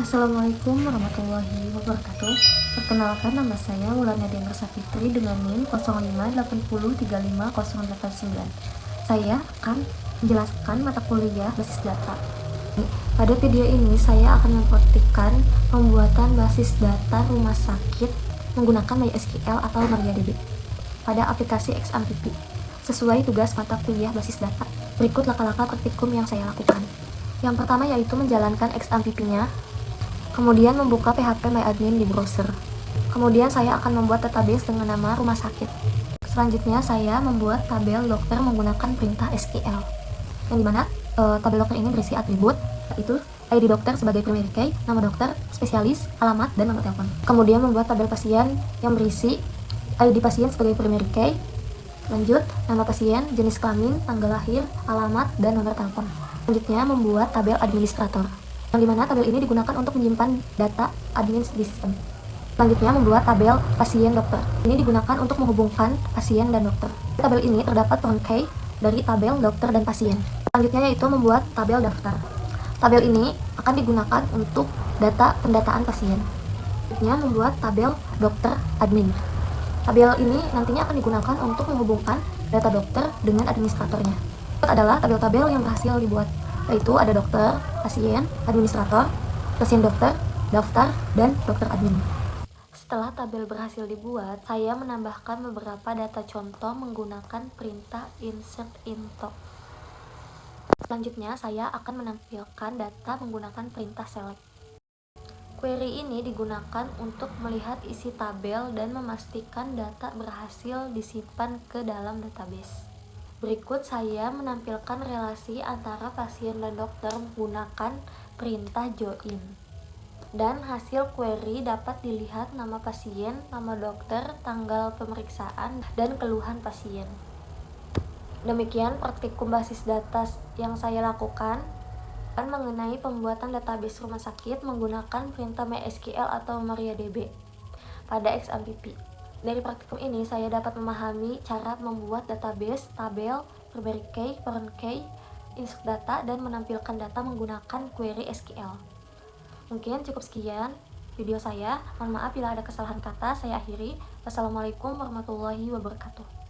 Assalamualaikum warahmatullahi wabarakatuh. Perkenalkan, nama saya Wulana Dian Fitri dengan NIM 0580350089. Saya akan menjelaskan mata kuliah basis data. Pada video ini saya akan mempraktikkan pembuatan basis data rumah sakit menggunakan MySQL atau MariaDB pada aplikasi XAMPP sesuai tugas mata kuliah basis data. Berikut laka-laka praktikum yang saya lakukan. Yang pertama yaitu menjalankan XAMPP-nya, kemudian membuka PHP MyAdmin di browser. Kemudian saya akan membuat database dengan nama rumah sakit. Selanjutnya saya membuat tabel dokter menggunakan perintah SQL, yang dimana tabel dokter ini berisi atribut, yaitu ID dokter sebagai primary key, nama dokter, spesialis, alamat, dan nomor telepon. Kemudian membuat tabel pasien yang berisi ID pasien sebagai primary key, lanjut nama pasien, jenis kelamin, tanggal lahir, alamat, dan nomor telepon. Selanjutnya membuat tabel administrator, yang dimana tabel ini digunakan untuk menyimpan data admin di sistem. Selanjutnya membuat tabel pasien dokter. Ini digunakan untuk menghubungkan pasien dan dokter. Di tabel ini terdapat rangkai dari tabel dokter dan pasien. Selanjutnya yaitu membuat tabel daftar. Tabel ini akan digunakan untuk data pendataan pasien. Selanjutnya membuat tabel dokter admin. Tabel ini nantinya akan digunakan untuk menghubungkan data dokter dengan administratornya. Itu adalah tabel-tabel yang berhasil dibuat, yaitu ada dokter, pasien, administrator, pasien dokter, daftar, dan dokter admin. Setelah tabel berhasil dibuat, saya menambahkan beberapa data contoh menggunakan perintah insert into. Selanjutnya, saya akan menampilkan data menggunakan perintah select. Query ini digunakan untuk melihat isi tabel dan memastikan data berhasil disimpan ke dalam database. Berikut saya menampilkan relasi antara pasien dan dokter menggunakan perintah join. Dan hasil query dapat dilihat nama pasien, nama dokter, tanggal pemeriksaan, dan keluhan pasien. Demikian praktikum basis data yang saya lakukan mengenai pembuatan database rumah sakit menggunakan perintah MySQL atau MariaDB pada XAMPP. Dari praktikum ini saya dapat memahami cara membuat database, tabel, primary key, foreign key, insert data, dan menampilkan data menggunakan query SQL. Mungkin cukup sekian video saya. Mohon maaf bila ada kesalahan kata. Saya akhiri. Wassalamualaikum warahmatullahi wabarakatuh.